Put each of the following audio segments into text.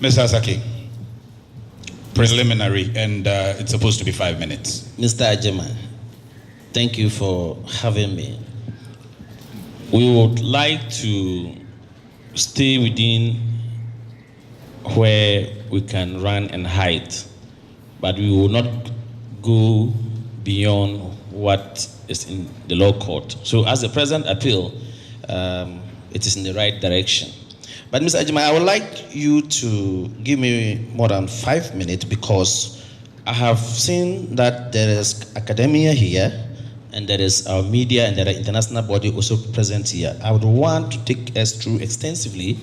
Mr. Asaki, preliminary, and it's supposed to be 5 minutes. Mr. Ajema, thank you for having me. We would like to stay within where we can run and hide, but we will not go beyond what is in the law court. So as the present appeal, it is in the right direction. But Mr. Ajima, I would like you to give me more than 5 minutes, because I have seen that there is academia here, and there is our media, and there are international body also present here. I would want to take us through extensively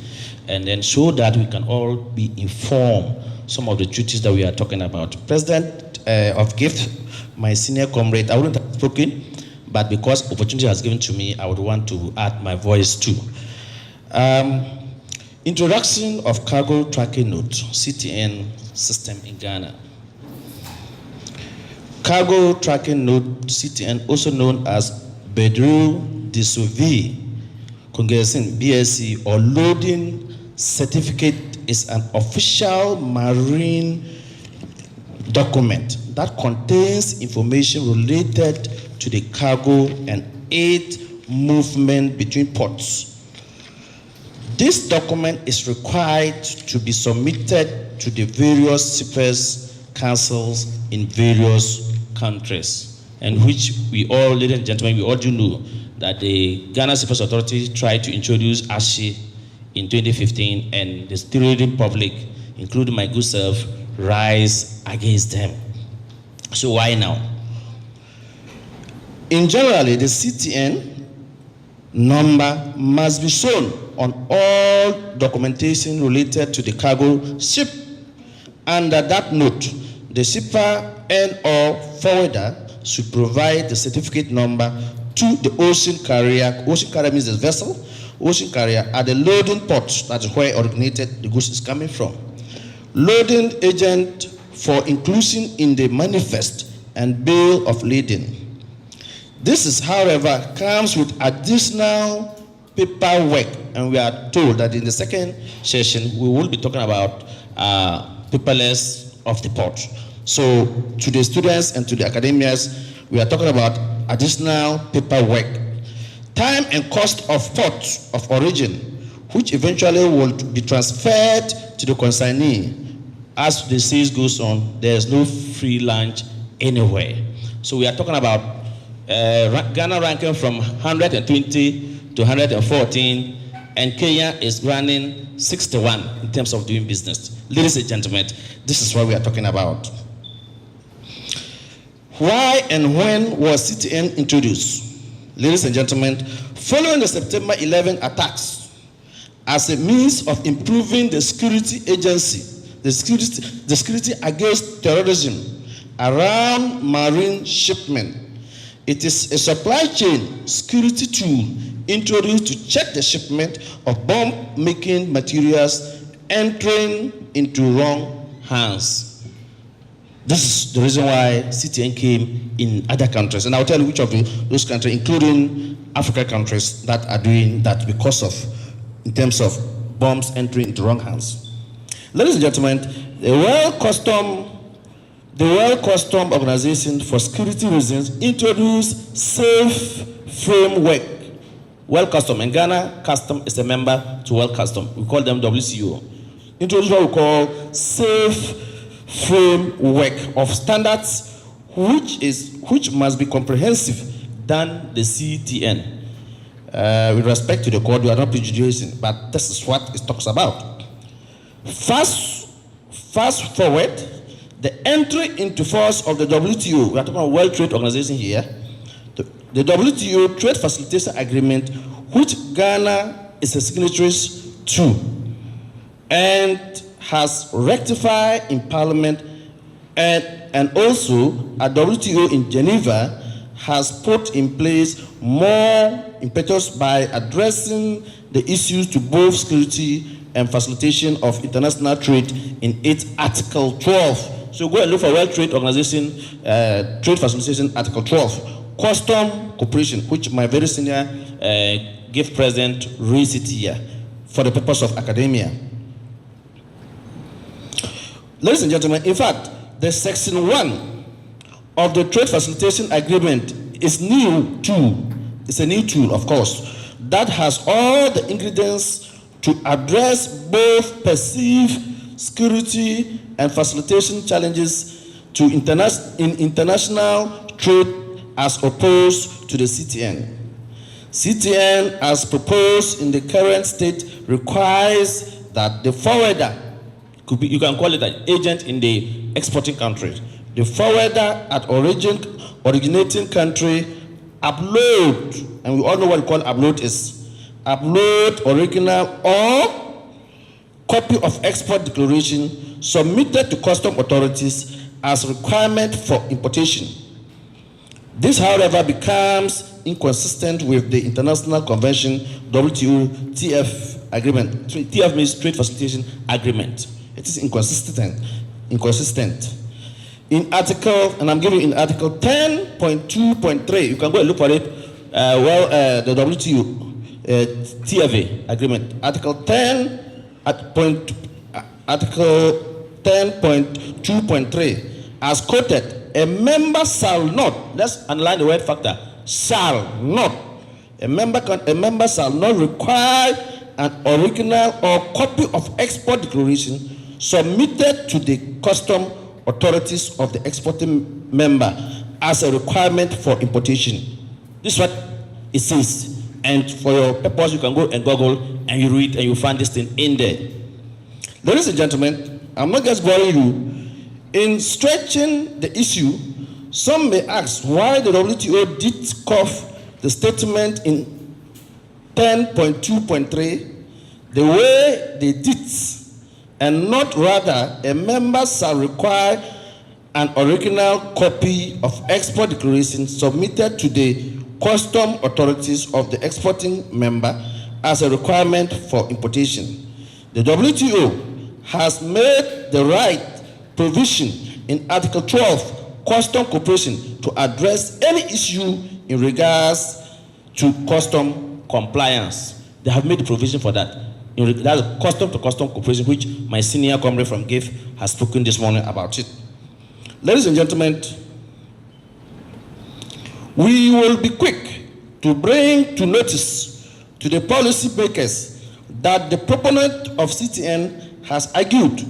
and then show that we can all be informed some of the duties that we are talking about. President of GIFT, my senior comrade, I wouldn't have spoken, but because opportunity has given to me, I would want to add my voice too. Introduction of cargo tracking node, CTN system in Ghana. Cargo tracking node, CTN, also known as Bureau de Survey, Congressing BSC, or loading certificate, is an official marine document that contains information related to the cargo and aid movement between ports. This document is required to be submitted to the various shippers' councils in various countries, and which we all, ladies and gentlemen, we all do know that the Ghana Shippers Authority tried to introduce ASHI in 2015, and the steering public, including my good self, rise against them. So why now? In general, the CTN number must be shown on all documentation related to the cargo ship. Under that note, the shipper and or forwarder should provide the certificate number to the ocean carrier. Ocean carrier means the vessel. Ocean carrier at the loading port, that is where originated the goods is coming from. Loading agent for inclusion in the manifest and bill of lading. This is, however, comes with additional paperwork, and we are told that in the second session we will be talking about paperless of the port. So to the students and to the academics, we are talking about additional paperwork. Time and cost of port of origin, which eventually will be transferred to the consignee. As the sales goes on, there is no free lunch anywhere. So we are talking about Ghana ranking from 120 to 114, and Kenya is running 61 in terms of doing business. Ladies and gentlemen, this is what we are talking about. Why and when was CTN introduced? Ladies and gentlemen, following the September 11 attacks, as a means of improving the security agency, the security against terrorism around marine shipment, it is a supply chain security tool introduced to check the shipment of bomb-making materials entering into wrong hands. This is the reason why CTN came in other countries, and I'll tell you which of those countries, including African countries, that are doing that because of, in terms of bombs entering into wrong hands. Ladies and gentlemen, the World Custom Organization, for security reasons, introduced safe framework. World Custom, and Ghana Custom is a member to World Custom. We call them WCO. Introduced what we call safe framework of standards, which must be comprehensive than the CTN. With respect to the code, we are not prejudicing, but this is what it talks about. Fast forward, the entry into force of the WTO, we are talking about World Trade Organization here, the WTO Trade Facilitation Agreement, which Ghana is a signatory to, and has rectified in Parliament, and also a WTO in Geneva has put in place more impetus by addressing the issues to both security and facilitation of international trade in its Article 12. So go and look for World Trade Organization, Trade Facilitation, Article 12. Custom cooperation, which my very senior GIFT president raised it here for the purpose of academia. Ladies and gentlemen, in fact, the Section 1 of the Trade Facilitation Agreement is new tool. It's a new tool, of course, that has all the ingredients to address both perceived security and facilitation challenges to international trade as opposed to the CTN. CTN, as proposed in the current state, requires that the forwarder, you can call it an agent in the exporting country, the forwarder at originating country upload, and we all know what we call upload is, upload original or copy of export declaration submitted to custom authorities as requirement for importation. This, however, becomes inconsistent with the International Convention WTO TF agreement. TF means Trade Facilitation Agreement. It is inconsistent. In article, and I'm giving in article 10.2.3, you can go and look for it. The WTO TFA agreement, article 10.2.3, as quoted, a member shall not, let's underline the word factor, shall not, a member shall not require an original or copy of export declaration submitted to the custom authorities of the exporting member as a requirement for importation. This is what it says. And for your purpose, you can go and Google and you read and you find this thing in there. Ladies and gentlemen, I'm not just boring you. In stretching the issue, some may ask why the WTO did scoff the statement in 10.2.3 the way they did, and not rather a member shall require an original copy of export declaration submitted to the custom authorities of the exporting member as a requirement for importation. The WTO has made the right provision in Article 12 Custom Cooperation to address any issue in regards to custom compliance. They have made the provision for that. That's custom to custom cooperation, which my senior comrade from GIF has spoken this morning about it. Ladies and gentlemen, we will be quick to bring to notice to the policy makers that the proponent of CTN has argued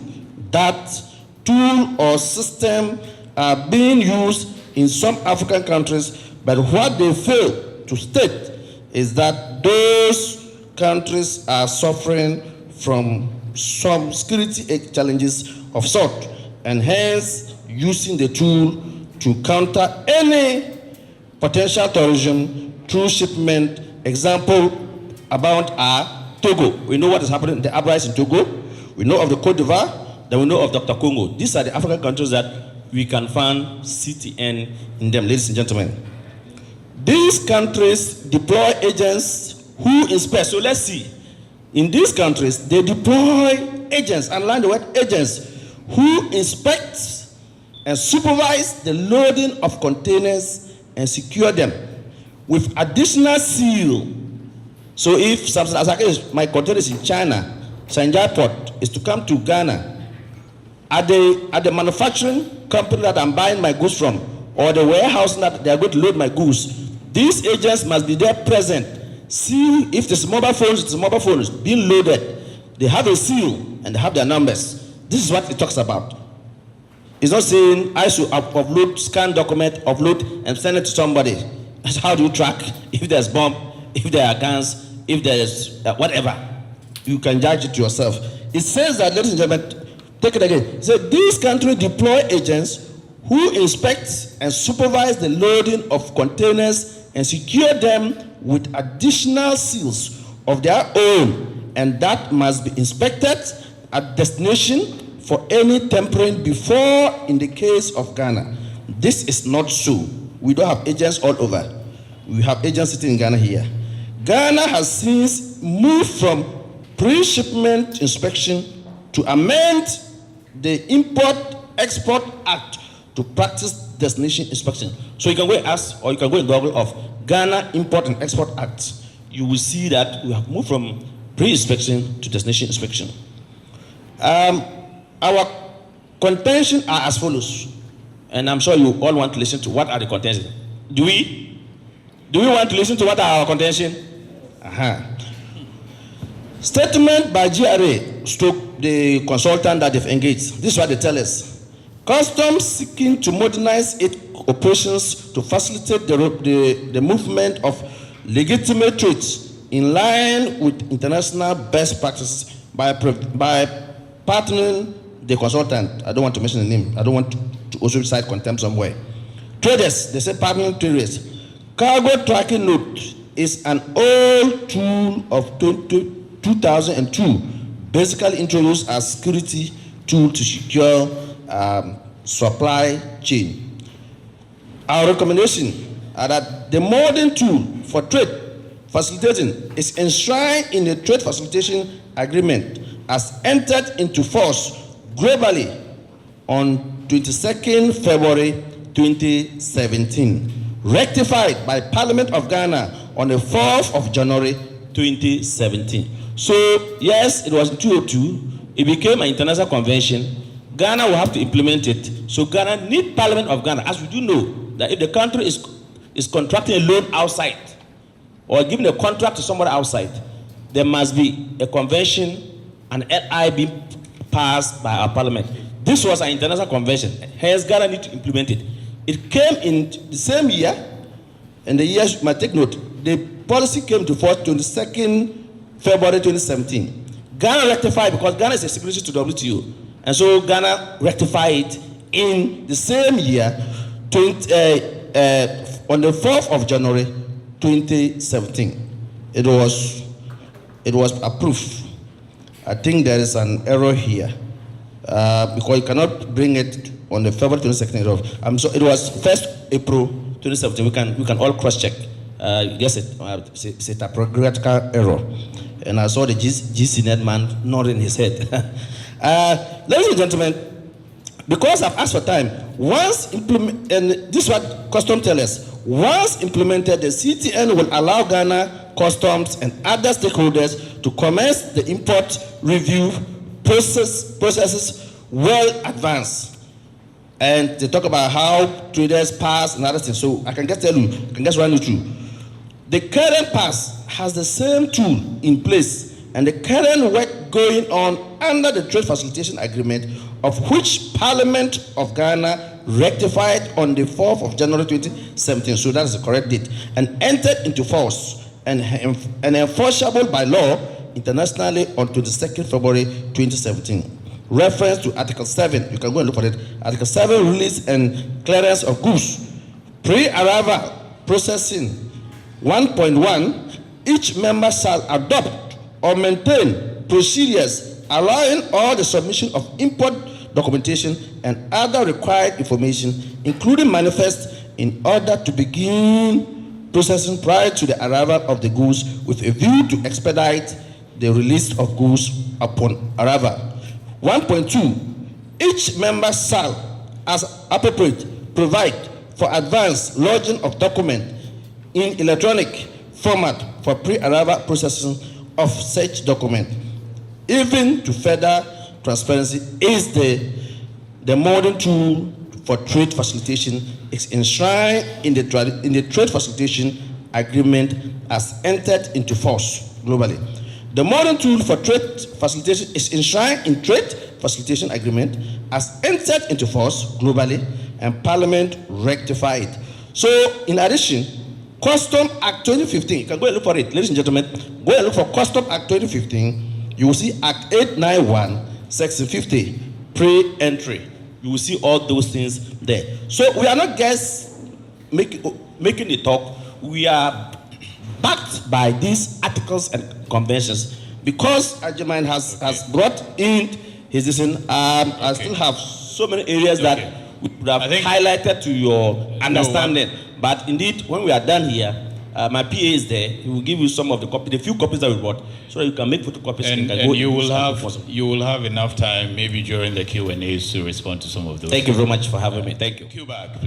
that tool or system are being used in some African countries, but what they fail to state is that those countries are suffering from some security challenges of sort, and hence using the tool to counter any potential terrorism through shipment. Example about our Togo. We know what is happening, the uprising in Togo. We know of the Côte d'Ivoire, then we know of Dr. Congo. These are the African countries that we can find CTN in them, ladies and gentlemen. These countries deploy agents who inspect. So let's see. In these countries, they deploy agents, underline the word agents, who inspect and supervise the loading of containers and secure them with additional seal. So if Samson Asaki, my container is in China, Shanghai port is to come to Ghana, at the manufacturing company that I'm buying my goods from, or the warehouse that they are going to load my goods, these agents must be there present. See if there's mobile phones, it's mobile phones being loaded. They have a seal and they have their numbers. This is what it talks about. It's not saying I should upload, scan document, upload, and send it to somebody. That's how do you track if there's bomb, if there are guns, if there's whatever. You can judge it yourself. It says that, ladies and gentlemen, take it again. It says these countries deploy agents who inspect and supervise the loading of containers and secure them with additional seals of their own, and that must be inspected at destination for any tampering before in the case of Ghana. This is not so. We don't have agents all over. We have agents sitting in Ghana here. Ghana has since moved from pre-shipment inspection to amend the Import-Export Act to practice destination inspection. So you can go and ask, or you can go and Google of Ghana Import and Export Act. You will see that we have moved from pre-inspection to destination inspection. Our Contention are as follows, and I'm sure you all want to listen to what are the contentions. Do we want to listen to what are our contention? Statement by GRA stroke the consultant that they've engaged. This is what they tell us. Customs seeking to modernize its operations to facilitate the movement of legitimate trades in line with international best practices by partnering the consultant. I don't want to mention the name. I don't want to also cite contempt somewhere. Traders, they say partnering traders. Cargo tracking note is an old tool of 2002, basically introduced as security tool to secure supply chain. Our recommendation are that the modern tool for trade facilitating is enshrined in the trade facilitation agreement as entered into force globally on 22nd February 2017, rectified by Parliament of Ghana on the 4th of January 2017. So, yes, it was in 2002, it became an international convention. Ghana will have to implement it. So Ghana need Parliament of Ghana, as we do know, that if the country is contracting a loan outside or giving a contract to somebody outside, there must be a convention, an LI being passed by our Parliament. This was an international convention. Hence, Ghana need to implement it. It came in the same year, and the years you might take note. The policy came to force 22nd February 2017. Ghana rectified because Ghana is a signatory to WTO. And so Ghana rectified it in the same year, on the 4th of January 2017. It was approved. I think there is an error here because you cannot bring it on the February 22nd. So it was 1st April 2017. We can all cross-check. Yes, it's a typographical error. And I saw the GCNet man nodding his head. Ladies and gentlemen, because I've asked for time, and this is what Customs tell us, once implemented, the CTN will allow Ghana Customs and other stakeholders to commence the import review processes well advanced. And they talk about how traders pass and other things. So I can just tell you, I can just run you through. The current pass has the same tool in place, and the current work going on under the Trade Facilitation Agreement, of which Parliament of Ghana rectified on the 4th of January 2017, so that is the correct date, and entered into force and enforceable by law internationally on 22nd February 2017. Reference to Article 7, you can go and look for it. Article 7, release and clearance of goods. Pre-arrival processing 1.1, each member shall adopt or maintain procedures allowing all the submission of import documentation and other required information, including manifest, in order to begin processing prior to the arrival of the goods with a view to expedite the release of goods upon arrival. 1.2, each member shall, as appropriate, provide for advance lodging of document in electronic format for pre-arrival processing of such document. Even to further transparency is the modern tool for trade facilitation is enshrined in the Trade Facilitation Agreement as entered into force globally. The modern tool for trade facilitation is enshrined in Trade Facilitation Agreement as entered into force globally, and Parliament rectified. So, in addition, Custom Act 2015, you can go and look for it, ladies and gentlemen. Go and look for Custom Act 2015. You will see Act 891, Section 50, pre-entry. You will see all those things there. So we are not just making the talk. We are backed by these articles and conventions. Because Ajimine has brought in his decision, I still have so many areas that we would have highlighted to your understanding. But indeed, when we are done here, my PA is there. He will give you some of the few copies that we brought, so that you can make photocopies. And you will have enough time, maybe during the Q&As, to respond to some of those. Thank you very much for having me. Thank you. Q back.